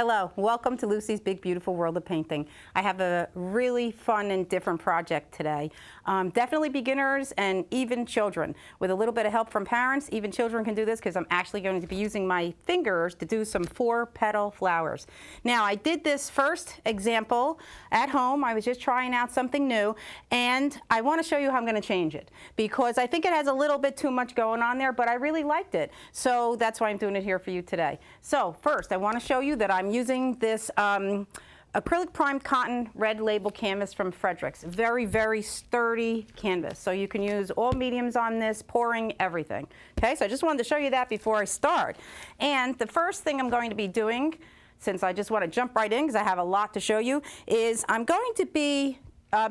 Hello, welcome to Lucy's Big Beautiful World of Painting. I have a really fun and different project today. Definitely beginners and even children. With a little bit of help from parents, even children can do this because I'm actually going to be using my fingers to do some 4-petal flowers. Now, I did this first example at home. I was just trying out something new, and I want to show you how I'm going to change it because I think it has a little bit too much going on there, but I really liked it. So that's why I'm doing it here for you today. So first, I want to show you that I'm using this acrylic primed cotton red label canvas from Frederick's. Very, very sturdy canvas. So you can use all mediums on this, pouring everything. Okay, so I just wanted to show you that before I start. And the first thing I'm going to be doing, since I just want to jump right in because I have a lot to show you, is I'm going to be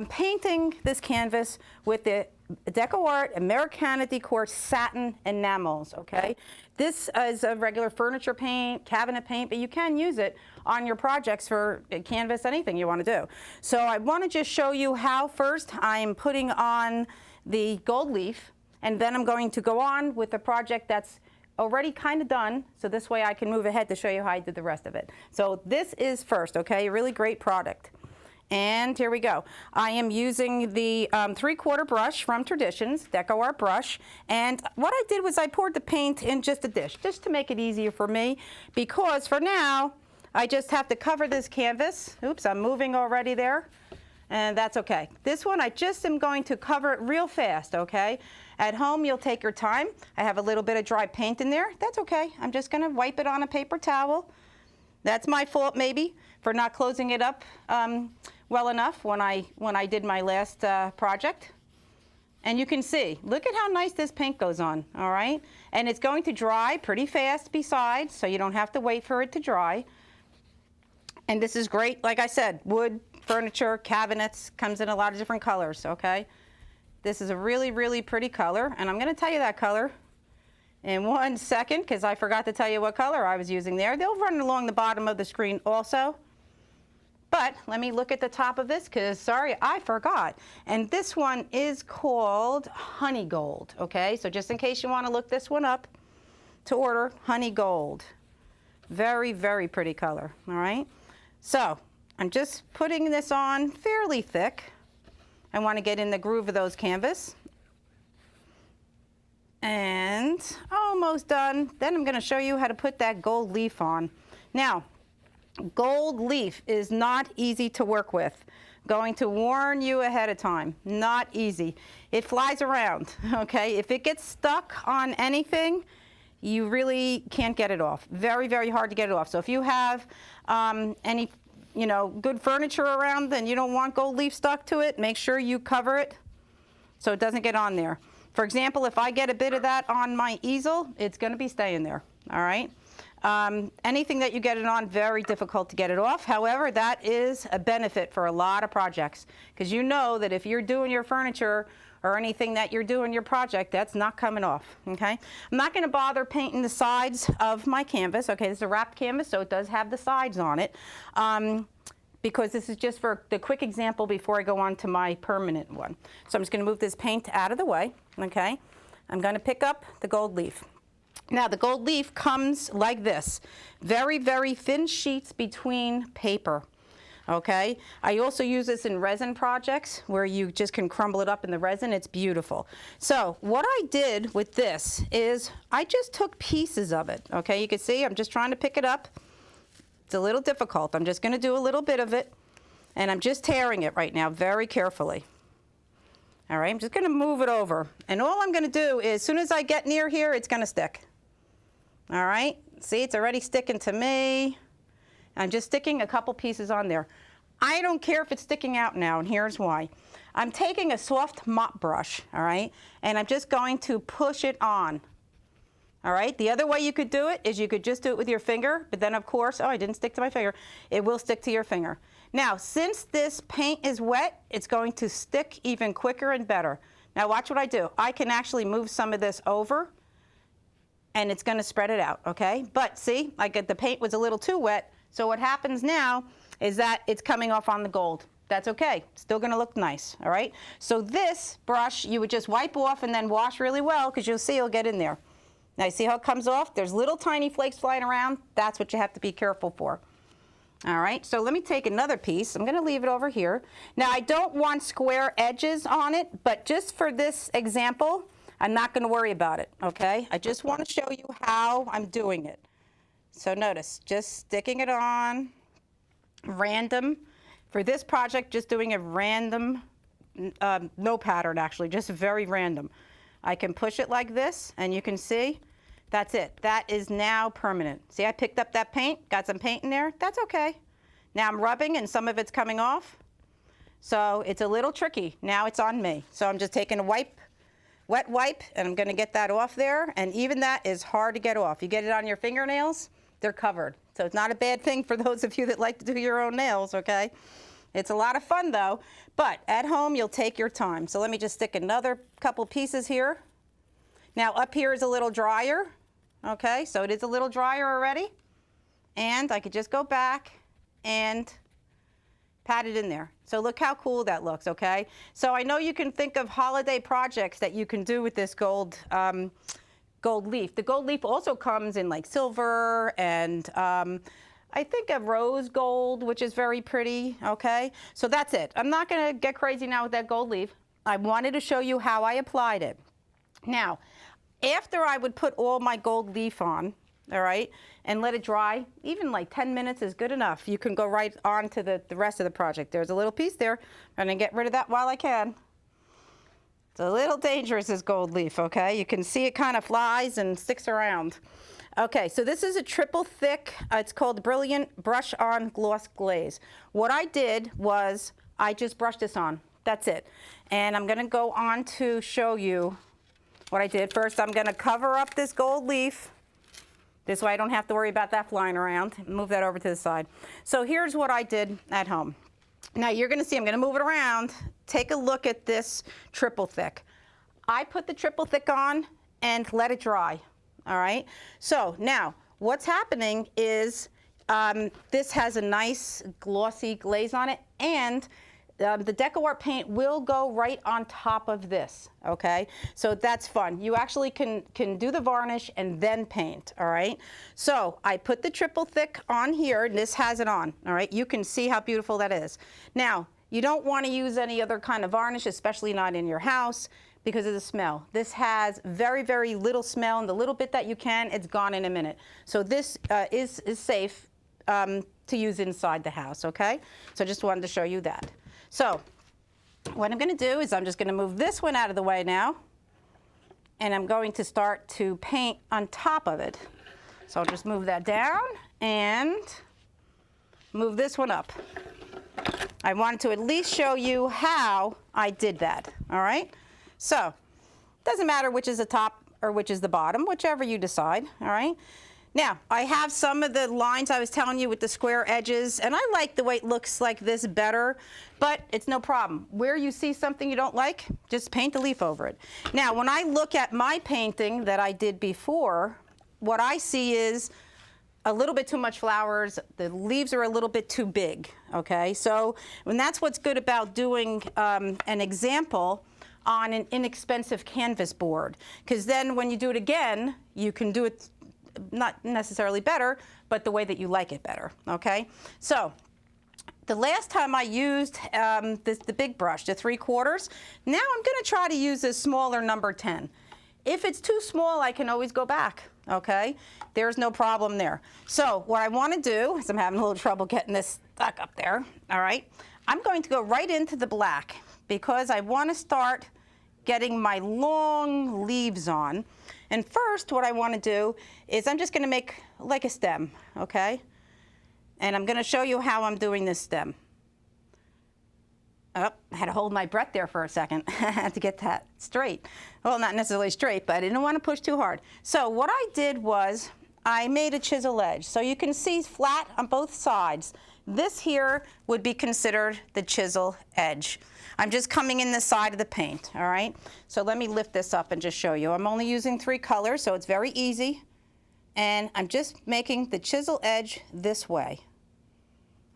painting this canvas with the DecoArt Americana Decore Satin Enamels, okay? This is a regular furniture paint, cabinet paint, but you can use it on your projects for canvas, anything you want to do. So I want to just show you how first I'm putting on the gold leaf, and then I'm going to go on with the project that's already kind of done, so this way I can move ahead to show you how I did the rest of it. So this is first, okay? A really great product. And here we go. I am using the 3/4 brush from Traditions, DecoArt brush. And what I did was I poured the paint in just a dish, just to make it easier for me, because for now, I just have to cover this canvas. Oops, I'm moving already there. And that's okay. This one, I just am going to cover it real fast, okay? At home, you'll take your time. I have a little bit of dry paint in there. That's okay. I'm just gonna wipe it on a paper towel. That's my fault, maybe, for not closing it up well enough when I did my last project. And you can see, look at how nice this paint goes on, all right? And it's going to dry pretty fast besides, so you don't have to wait for it to dry. And this is great, like I said, wood, furniture, cabinets, comes in a lot of different colors, okay? This is a really, really pretty color, and I'm gonna tell you that color in 1 second, because I forgot to tell you what color I was using there. They'll run along the bottom of the screen also. But let me look at the top of this, because sorry, I forgot. And this one is called Honey Gold, okay? So just in case you want to look this one up to order, Honey Gold. Very, very pretty color, all right? So I'm just putting this on fairly thick. I want to get in the groove of those canvas. And almost done. Then I'm going to show you how to put that gold leaf on. Now, gold leaf is not easy to work with. Going to warn you ahead of time, not easy. It flies around, okay? If it gets stuck on anything, you really can't get it off. Very, very hard to get it off. So if you have any, good furniture around and you don't want gold leaf stuck to it, make sure you cover it so it doesn't get on there. For example, if I get a bit of that on my easel, it's going to be staying there, all right? Anything that you get it on, very difficult to get it off. However, that is a benefit for a lot of projects, because you know that if you're doing your furniture or anything that you're doing your project, that's not coming off, okay? I'm not going to bother painting the sides of my canvas. Okay, this is a wrapped canvas, so it does have the sides on it, because this is just for the quick example before I go on to my permanent one. So I'm just going to move this paint out of the way, okay? I'm going to pick up the gold leaf. Now, the gold leaf comes like this, very, very thin sheets between paper, okay? I also use this in resin projects where you just can crumble it up in the resin. It's beautiful. So what I did with this is I just took pieces of it, okay? You can see I'm just trying to pick it up. It's a little difficult. I'm just going to do a little bit of it, and I'm just tearing it right now very carefully. All right, I'm just going to move it over, and all I'm going to do is, as soon as I get near here, it's going to stick. All right, see, it's already sticking to me. I'm just sticking a couple pieces on there. I don't care if it's sticking out now, and here's why. I'm taking a soft mop brush, all right, and I'm just going to push it on. All right, the other way you could do it is you could just do it with your finger, but then of course, oh, I didn't stick to my finger. It will stick to your finger. Now, since this paint is wet, it's going to stick even quicker and better. Now watch what I do. I can actually move some of this over, and it's going to spread it out, okay? But see, the paint was a little too wet, so what happens now is that it's coming off on the gold. That's okay, still going to look nice, all right? So this brush, you would just wipe off and then wash really well, because you'll see it'll get in there. Now, you see how it comes off? There's little tiny flakes flying around. That's what you have to be careful for. All right, so let me take another piece. I'm gonna leave it over here. Now I don't want square edges on it, but just for this example, I'm not gonna worry about it, okay? I just wanna show you how I'm doing it. So notice, just sticking it on, random. For this project, just doing a random, no pattern actually, just very random. I can push it like this, and you can see, that's it. That is now permanent. See, I picked up that paint, got some paint in there. That's okay. Now I'm rubbing and some of it's coming off. So it's a little tricky. Now it's on me. So I'm just taking a wet wipe, and I'm gonna get that off there. And even that is hard to get off. You get it on your fingernails, they're covered. So it's not a bad thing for those of you that like to do your own nails, okay? It's a lot of fun though, but at home you'll take your time. So let me just stick another couple pieces here. Now up here is a little drier. Okay, so it is a little drier already. And I could just go back and pat it in there. So look how cool that looks, okay? So I know you can think of holiday projects that you can do with this gold leaf. The gold leaf also comes in like silver and I think of rose gold, which is very pretty, okay? So that's it. I'm not gonna get crazy now with that gold leaf. I wanted to show you how I applied it. Now, after I would put all my gold leaf on, all right, and let it dry, even like 10 minutes is good enough. You can go right on to the rest of the project. There's a little piece there. I'm gonna get rid of that while I can. It's a little dangerous, this gold leaf, okay? You can see it kind of flies and sticks around. Okay, so this is a triple thick, it's called Brilliant Brush On Gloss Glaze. What I did was I just brushed this on, that's it. And I'm gonna go on to show you what I did. First, I'm gonna cover up this gold leaf. This way I don't have to worry about that flying around. Move that over to the side. So here's what I did at home. Now you're gonna see, I'm gonna move it around. Take a look at this triple thick. I put the triple thick on and let it dry, all right? So now, what's happening is this has a nice glossy glaze on it, and the DecoArt paint will go right on top of this, okay? So that's fun. You actually can do the varnish and then paint, all right? So I put the triple thick on here, and this has it on, all right? You can see how beautiful that is. Now, you don't want to use any other kind of varnish, especially not in your house, because of the smell. This has very, very little smell, and the little bit that you can, it's gone in a minute. So this is safe to use inside the house, okay? So just wanted to show you that. So what I'm gonna do is I'm just gonna move this one out of the way now, and I'm going to start to paint on top of it. So I'll just move that down and move this one up. I wanted to at least show you how I did that, all right? So it doesn't matter which is the top or which is the bottom, whichever you decide, all right? Now, I have some of the lines I was telling you with the square edges, and I like the way it looks like this better, but it's no problem. Where you see something you don't like, just paint the leaf over it. Now, when I look at my painting that I did before, what I see is a little bit too much flowers, the leaves are a little bit too big, okay? So, and that's what's good about doing an example on an inexpensive canvas board, because then when you do it again, you can do it not necessarily better, but the way that you like it better, okay? So the last time I used the big brush, the 3/4, now I'm gonna try to use a smaller number 10. If it's too small, I can always go back, okay? There's no problem there. So what I wanna do, is I'm having a little trouble getting this stuck up there, all right? I'm going to go right into the black because I wanna start getting my long leaves on. And first, what I want to do is I'm just going to make like a stem, okay? And I'm going to show you how I'm doing this stem. Oh, I had to hold my breath there for a second. I had to get that straight. Well, not necessarily straight, but I didn't want to push too hard. So what I did was I made a chisel edge. So you can see flat on both sides. This here would be considered the chisel edge. I'm just coming in the side of the paint, all right? So let me lift this up and just show you. I'm only using 3 colors, so it's very easy. And I'm just making the chisel edge this way,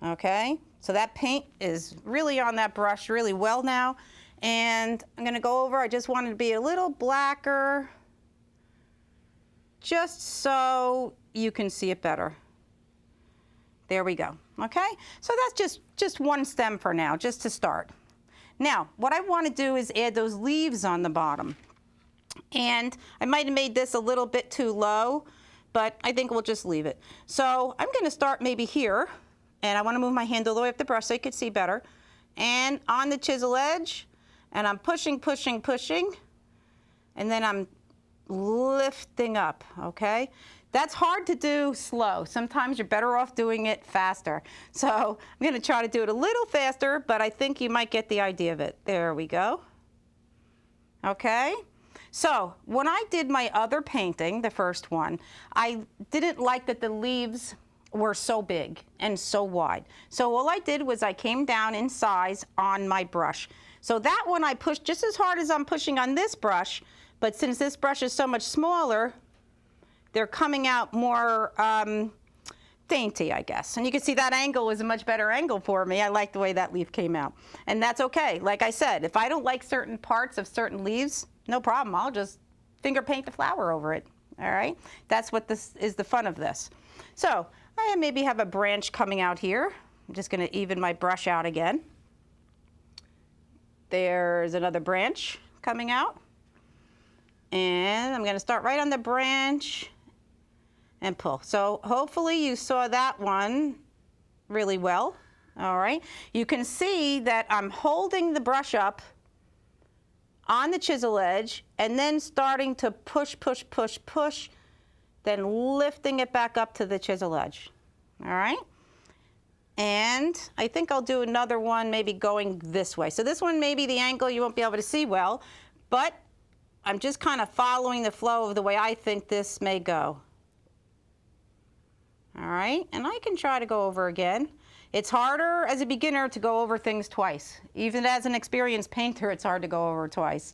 okay? So that paint is really on that brush really well now. And I'm gonna go over, I just wanted to be a little blacker, just so you can see it better. There we go, okay? So that's just one stem for now, just to start. Now, what I want to do is add those leaves on the bottom. And I might have made this a little bit too low, but I think we'll just leave it. So I'm going to start maybe here, and I want to move my hand all the way up the brush so you can see better. And on the chisel edge, and I'm pushing, pushing, pushing, and then I'm lifting up, okay? That's hard to do slow. Sometimes you're better off doing it faster. So I'm going to try to do it a little faster, but I think you might get the idea of it. There we go. Okay. So when I did my other painting, the first one, I didn't like that the leaves were so big and so wide. So all I did was I came down in size on my brush. So that one I pushed just as hard as I'm pushing on this brush, but since this brush is so much smaller, they're coming out more dainty, I guess. And you can see that angle is a much better angle for me. I like the way that leaf came out. And that's okay. Like I said, if I don't like certain parts of certain leaves, no problem. I'll just finger paint the flower over it. All right? That's what this is, the fun of this. So I maybe have a branch coming out here. I'm just going to even my brush out again. There's another branch coming out. And I'm going to start right on the branch and pull. So hopefully you saw that one really well. All right. You can see that I'm holding the brush up on the chisel edge and then starting to push, push, push, push, then lifting it back up to the chisel edge. All right. And I think I'll do another one maybe going this way. So this one, maybe the angle you won't be able to see well, but I'm just kind of following the flow of the way I think this may go. All right, and I can try to go over again. It's harder as a beginner to go over things twice. Even as an experienced painter, it's hard to go over twice.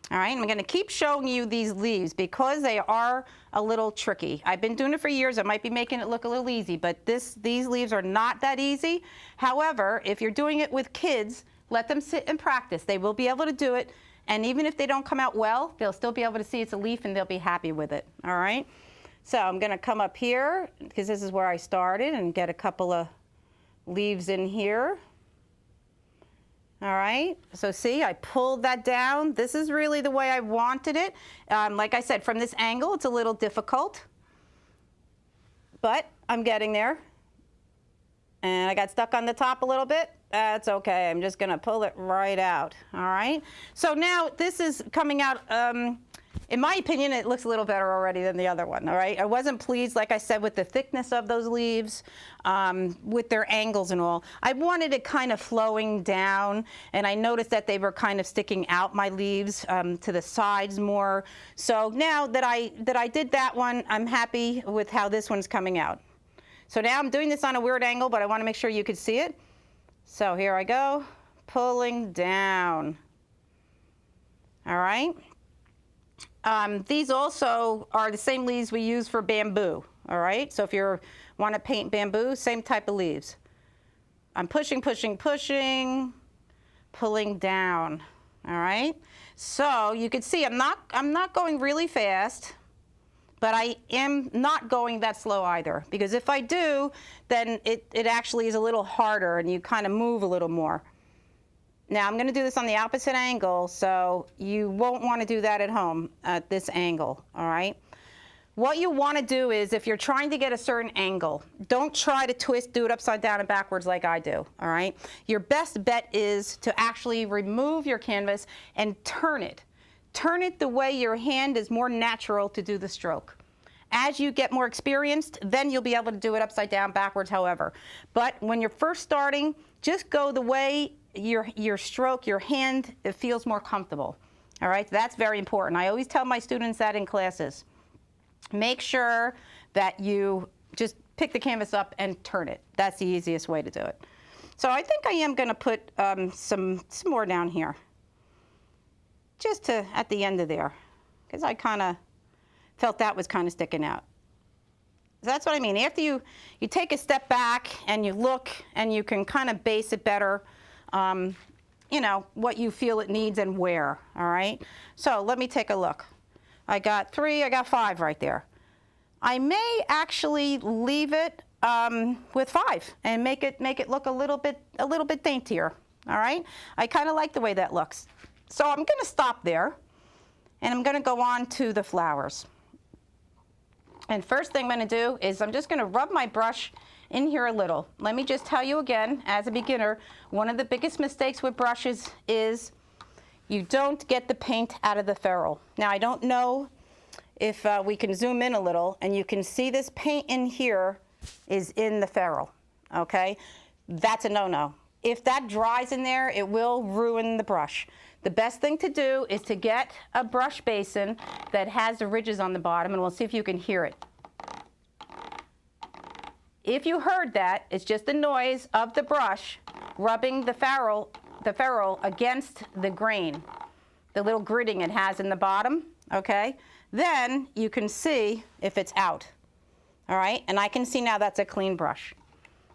All right, I'm going to keep showing you these leaves because they are a little tricky. I've been doing it for years. I might be making it look a little easy, but these leaves are not that easy. However, if you're doing it with kids, let them sit and practice. They will be able to do it, and even if they don't come out well, they'll still be able to see it's a leaf and they'll be happy with it. All right? So I'm going to come up here because this is where I started and get a couple of leaves in here. All right, so see, I pulled that down. This is really the way I wanted it. Like I said, from this angle, it's a little difficult, but I'm getting there. And I got stuck on the top a little bit. That's okay, I'm just gonna pull it right out, all right? So now this is coming out, in my opinion, it looks a little better already than the other one, all right? I wasn't pleased, like I said, with the thickness of those leaves, with their angles and all. I wanted it kind of flowing down, and I noticed that they were kind of sticking out, my leaves, to the sides more. So now that I did that one, I'm happy with how this one's coming out. So now I'm doing this on a weird angle, but I want to make sure you could see it. So here I go, pulling down. All right. These also are the same leaves we use for bamboo, all right? So if you want to paint bamboo, same type of leaves. I'm pushing, pushing, pushing, pulling down, all right? So you can see I'm not going really fast, but I am not going that slow either, because if I do, then it actually is a little harder and you kind of move a little more. Now I'm going to do this on the opposite angle, so you won't want to do that at home at this angle, all right? What you want to do is, if you're trying to get a certain angle, don't try to twist, do it upside down and backwards like I do, all right? Your best bet is to actually remove your canvas and turn it. Turn it the way your hand is more natural to do the stroke. As you get more experienced, then you'll be able to do it upside down, backwards, however. But when you're first starting, just go the way your stroke, your hand, it feels more comfortable. All right, that's very important. I always tell my students that in classes. Make sure that you just pick the canvas up and turn it. That's the easiest way to do it. So I think I am going to put some more down here, just to at the end of there, because I kind of felt that was kind of sticking out. So that's what I mean. After you take a step back and you look and you can kind of base it better, you know, what you feel it needs and where, all right? So let me take a look. I got 3, I got 5 right there. I may actually leave it with 5 and make it look a little bit daintier. All right, I kind of like the way that looks. So I'm going to stop there, and I'm going to go on to the flowers. And first thing I'm going to do is I'm just going to rub my brush in here a little. Let me just tell you again, as a beginner, one of the biggest mistakes with brushes is you don't get the paint out of the ferrule. Now I don't know if we can zoom in a little, and you can see this paint in here is in the ferrule, okay? That's a no-no. If that dries in there, it will ruin the brush. The best thing to do is to get a brush basin that has the ridges on the bottom, and we'll see if you can hear it. If you heard that, it's just the noise of the brush rubbing the ferrule against the grain, the little gritting it has in the bottom, okay? Then you can see if it's out, all right? And I can see now that's a clean brush.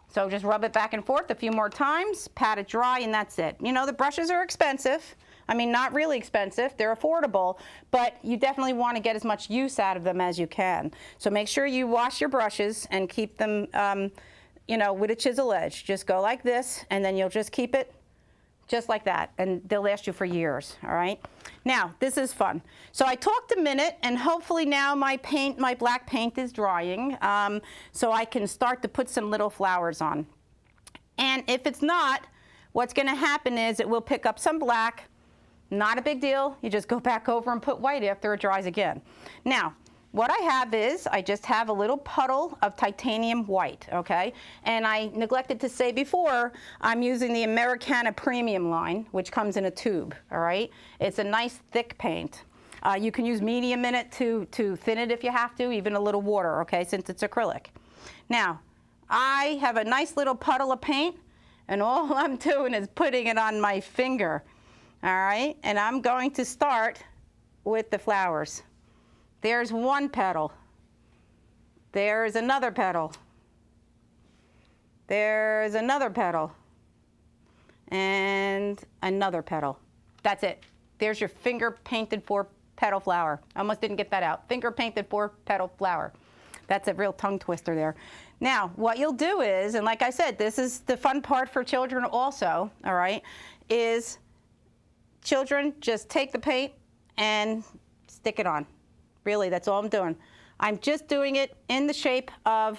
So just rub it back and forth a few more times, pat it dry, and that's it. You know, the brushes are expensive. I mean, not really expensive, they're affordable, but you definitely want to get as much use out of them as you can. So make sure you wash your brushes and keep them, you know, with a chisel edge. Just go like this, and then you'll just keep it just like that, and they'll last you for years, all right? Now, this is fun. So I talked a minute, and hopefully now my black paint is drying, so I can start to put some little flowers on. And if it's not, what's gonna happen is it will pick up some black. Not a big deal. You just go back over and put white after it dries again. Now, what I have is, I just have a little puddle of titanium white, okay? And I neglected to say before, I'm using the Americana premium line, which comes in a tube, all right? It's a nice thick paint. You can use medium in it to thin it if you have to, even a little water, okay, since it's acrylic. Now, I have a nice little puddle of paint, and all I'm doing is putting it on my finger, all right? And I'm going to start with the flowers. There's one petal. There's another petal. There's another petal. And another petal. That's it. There's your finger painted 4-petal flower. I almost didn't get that out. Finger painted 4-petal flower. That's a real tongue twister there. Now, what you'll do is, and like I said, this is the fun part for children also, all right, is children just take the paint and stick it on. Really, that's all I'm doing. I'm just doing it in the shape of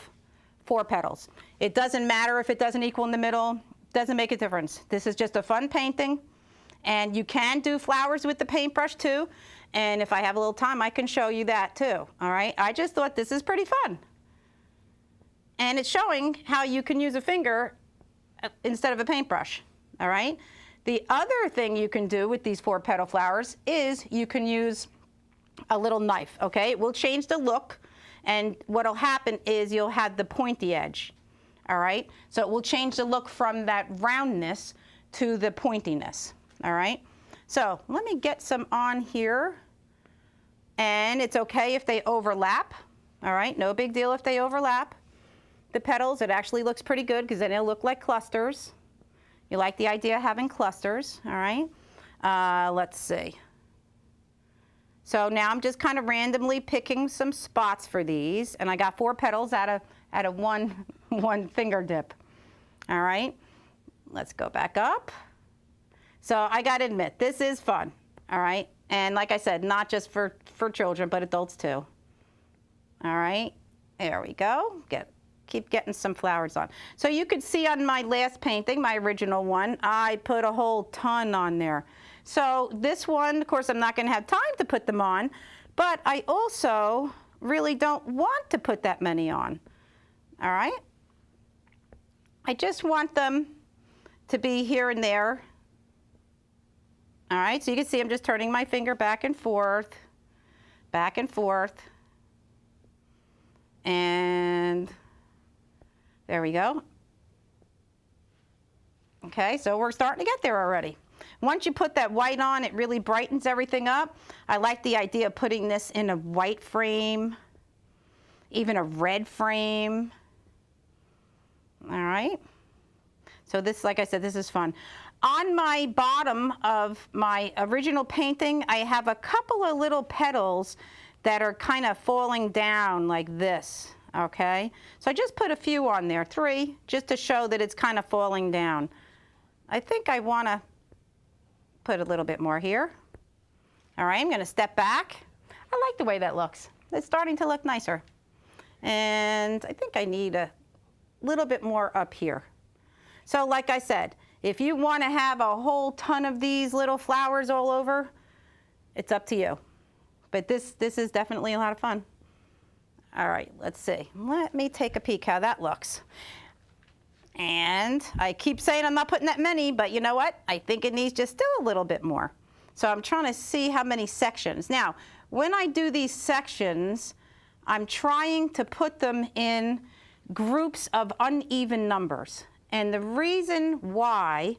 4 petals. It doesn't matter if it doesn't equal in the middle. Doesn't make a difference. This is just a fun painting. And you can do flowers with the paintbrush too. And if I have a little time, I can show you that too. All right, I just thought this is pretty fun. And it's showing how you can use a finger instead of a paintbrush. All right. The other thing you can do with these 4-petal flowers is you can use a little knife, okay? It will change the look, and what'll happen is you'll have the pointy edge, all right? So it will change the look from that roundness to the pointiness, all right? So let me get some on here, and it's okay if they overlap, all right? No big deal if they overlap. The petals, it actually looks pretty good because then it'll look like clusters. You like the idea of having clusters, all right? Let's see. So now I'm just kind of randomly picking some spots for these, and I got 4 petals out of one finger dip. All right, let's go back up. So I got to admit, this is fun. All right, and like I said, not just for children, but adults too. All right, there we go. Keep getting some flowers on. So you could see on my last painting, my original one, I put a whole ton on there. So this one, of course, I'm not going to have time to put them on, but I also really don't want to put that many on, all right? I just want them to be here and there. All right, so you can see I'm just turning my finger back and forth, and there we go. Okay, so we're starting to get there already. Once you put that white on, it really brightens everything up. I like the idea of putting this in a white frame, even a red frame. All right. So this, like I said, this is fun. On my bottom of my original painting, I have a couple of little petals that are kind of falling down like this. okay? So I just put a few on there, 3, just to show that it's kind of falling down. I think I want to put a little bit more here. All right, I'm going to step back. I like the way that looks. It's starting to look nicer. And I think I need a little bit more up here. So like I said, if you want to have a whole ton of these little flowers all over, it's up to you. But this is definitely a lot of fun. All right, let's see. Let me take a peek how that looks. And I keep saying I'm not putting that many, but you know what? I think it needs just still a little bit more. So I'm trying to see how many sections. Now, when I do these sections, I'm trying to put them in groups of uneven numbers. And the reason why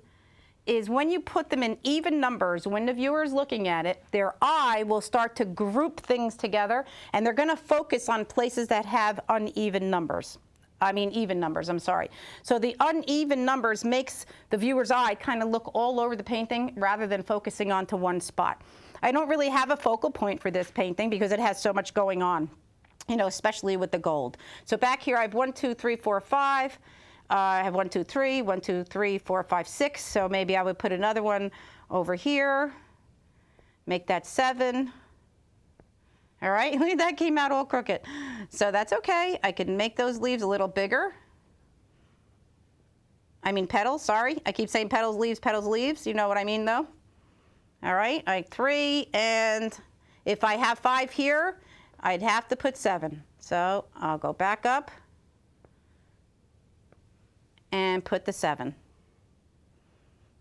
is when you put them in even numbers, when the viewer is looking at it, their eye will start to group things together, and they're going to focus on places that have uneven numbers. I mean even numbers, I'm sorry. So the uneven numbers makes the viewer's eye kind of look all over the painting rather than focusing onto one spot. I don't really have a focal point for this painting because it has so much going on, you know, especially with the gold. So back here I have 1, 2, 3, 4, 5. I have 1, 2, 3, 1, 2, 3, 4, 5, 6. So maybe I would put another one over here, make that 7. All right, look at that, came out all crooked. So that's okay. I can make those leaves a little bigger. I mean petals, sorry. I keep saying petals, leaves. You know what I mean though? All right, I have 3, and if I have 5 here, I'd have to put 7. So I'll go back up and put the 7.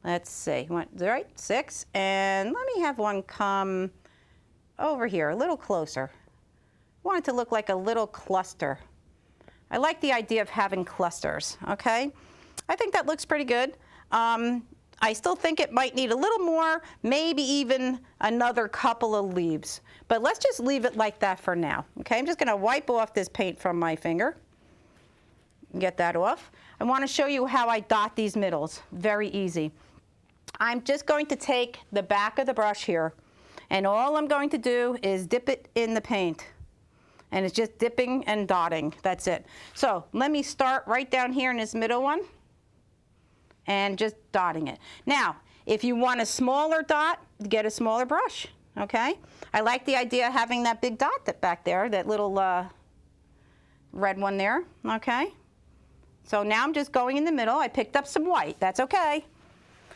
Let's see, all right, 6, and let me have one come over here, a little closer. I want it to look like a little cluster. I like the idea of having clusters, okay? I think that looks pretty good. I still think it might need a little more, maybe even another couple of leaves. But let's just leave it like that for now, okay? I'm just gonna wipe off this paint from my finger. Get that off. I want to show you how I dot these middles. Very easy. I'm just going to take the back of the brush here, and all I'm going to do is dip it in the paint. And it's just dipping and dotting. That's it. So let me start right down here in this middle one and just dotting it. Now, if you want a smaller dot, get a smaller brush, okay? I like the idea of having that big dot that back there, that little red one there, okay? So now I'm just going in the middle. I picked up some white. That's okay,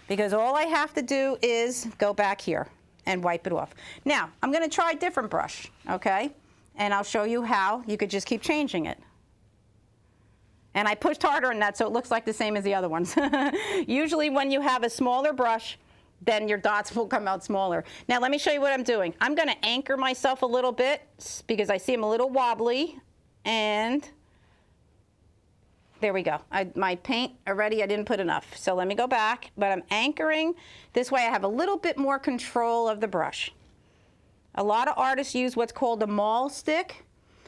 because all I have to do is go back here and wipe it off. Now, I'm going to try a different brush, okay? And I'll show you how you could just keep changing it. And I pushed harder on that so it looks like the same as the other ones. Usually when you have a smaller brush, then your dots will come out smaller. Now let me show you what I'm doing. I'm going to anchor myself a little bit because I see them a little wobbly, and there we go. My paint already, I didn't put enough. So let me go back, but I'm anchoring. This way I have a little bit more control of the brush. A lot of artists use what's called a maul stick,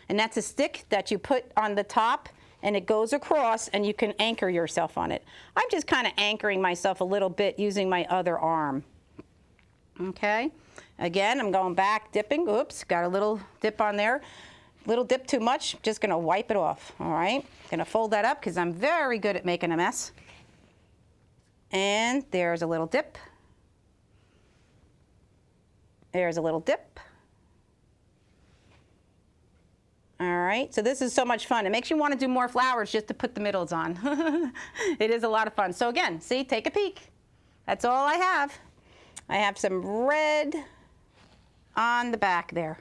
and that's a stick that you put on the top and it goes across and you can anchor yourself on it. I'm just kind of anchoring myself a little bit using my other arm. Okay, again, I'm going back, dipping. Oops, got a little dip on there. Little dip too much, just gonna wipe it off, all right? Gonna fold that up because I'm very good at making a mess. And there's a little dip. There's a little dip. All right, so this is so much fun. It makes you want to do more flowers just to put the middles on. It is a lot of fun. So again, see, take a peek. That's all I have. I have some red on the back there.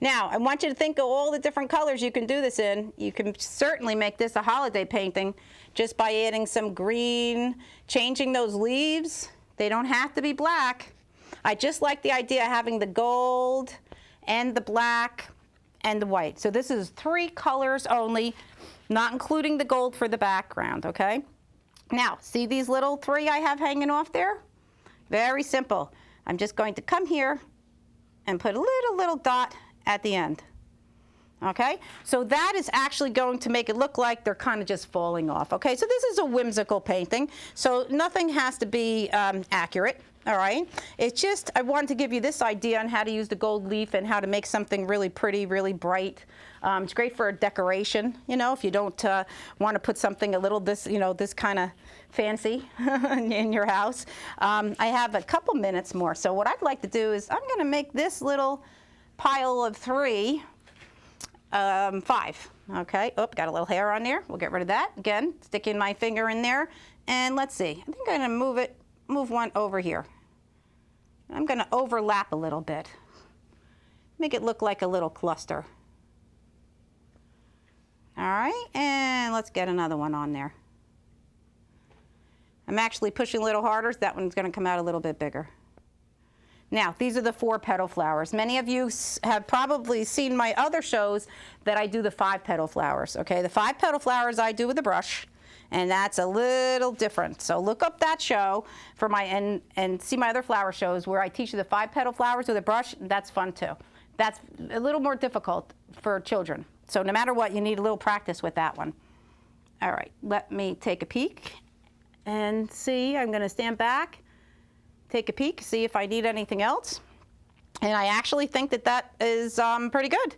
Now, I want you to think of all the different colors you can do this in. You can certainly make this a holiday painting just by adding some green, changing those leaves. They don't have to be black. I just like the idea of having the gold and the black and the white. So this is 3 colors only, not including the gold for the background, okay? Now, see these little 3 I have hanging off there? Very simple. I'm just going to come here and put a little dot at the end. Okay, so that is actually going to make it look like they're kind of just falling off. Okay, so this is a whimsical painting, so nothing has to be accurate. All right, it's just, I wanted to give you this idea on how to use the gold leaf and how to make something really pretty, really bright. It's great for decoration, you know, if you don't want to put something a little this, you know, this kind of fancy in your house. I have a couple minutes more, so what I'd like to do is I'm going to make this little pile of 5. Okay, oh, got a little hair on there. We'll get rid of that. Again, sticking my finger in there, and let's see. I think I'm going to move one over here. I'm going to overlap a little bit. Make it look like a little cluster. All right, and let's get another one on there. I'm actually pushing a little harder, so that one's going to come out a little bit bigger. Now, these are the 4-petal flowers. Many of you have probably seen my other shows that I do the 5-petal flowers, okay? The 5-petal flowers I do with a brush, and that's a little different. So look up that show for my, and see my other flower shows where I teach you the 5-petal flowers with a brush. That's fun too. That's a little more difficult for children. So no matter what, you need a little practice with that one. All right, let me take a peek and see. I'm going to stand back, take a peek, see if I need anything else. And I actually think that that is pretty good.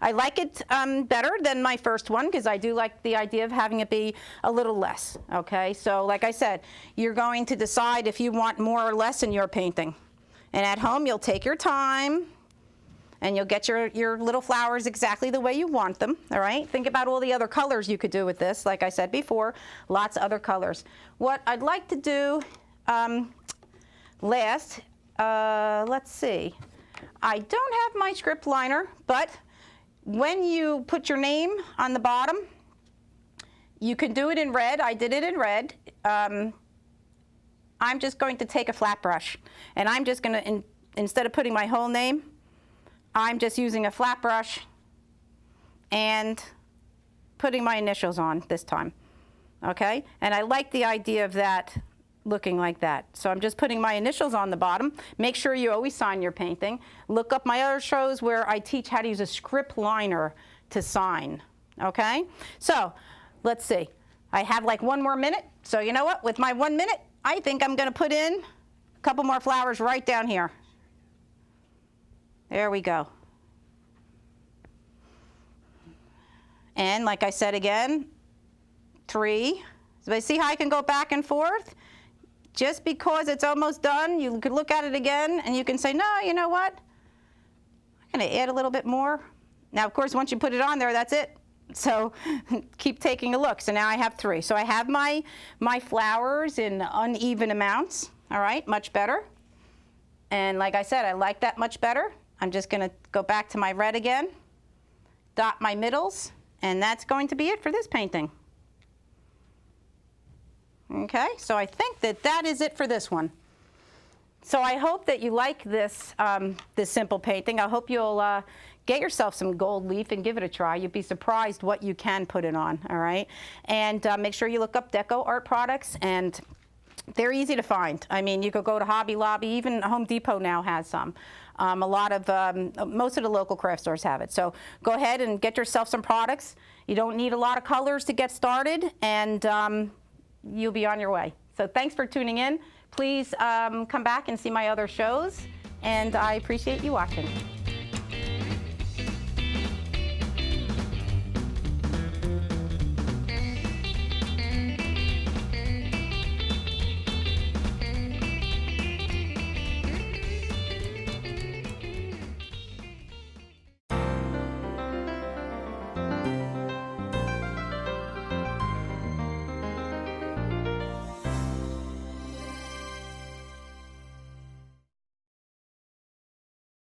I like it better than my first one because I do like the idea of having it be a little less, okay? So like I said, you're going to decide if you want more or less in your painting. And at home, you'll take your time and you'll get your little flowers exactly the way you want them, all right? Think about all the other colors you could do with this. Like I said before, lots of other colors. What I'd like to do last, let's see. I don't have my script liner, but when you put your name on the bottom, you can do it in red. I did it in red. I'm just going to take a flat brush, and I'm just going to, instead of putting my whole name, I'm just using a flat brush and putting my initials on this time, okay? And I like the idea of that looking like that. So I'm just putting my initials on the bottom. Make sure you always sign your painting. Look up my other shows where I teach how to use a script liner to sign, okay? So let's see. I have like 1 more minute. So you know what? With my 1 minute, I think I'm going to put in a couple more flowers right down here. There we go. And like I said again, 3. So see how I can go back and forth? Just because it's almost done, you could look at it again and you can say, no, you know what? I'm going to add a little bit more. Now, of course, once you put it on there, that's it. So keep taking a look. So now I have 3. So I have my flowers in uneven amounts. All right, much better. And like I said, I like that much better. I'm just going to go back to my red again, dot my middles, and that's going to be it for this painting. Okay, so I think that that is it for this one. So I hope that you like this, this simple painting. I hope you'll get yourself some gold leaf and give it a try. You'd be surprised what you can put it on, all right? And make sure you look up DecoArt products, and they're easy to find. I mean, you could go to Hobby Lobby, even Home Depot now has some. A lot of, most of the local craft stores have it. So go ahead and get yourself some products. You don't need a lot of colors to get started, and you'll be on your way. So thanks for tuning in. Please come back and see my other shows, and I appreciate you watching.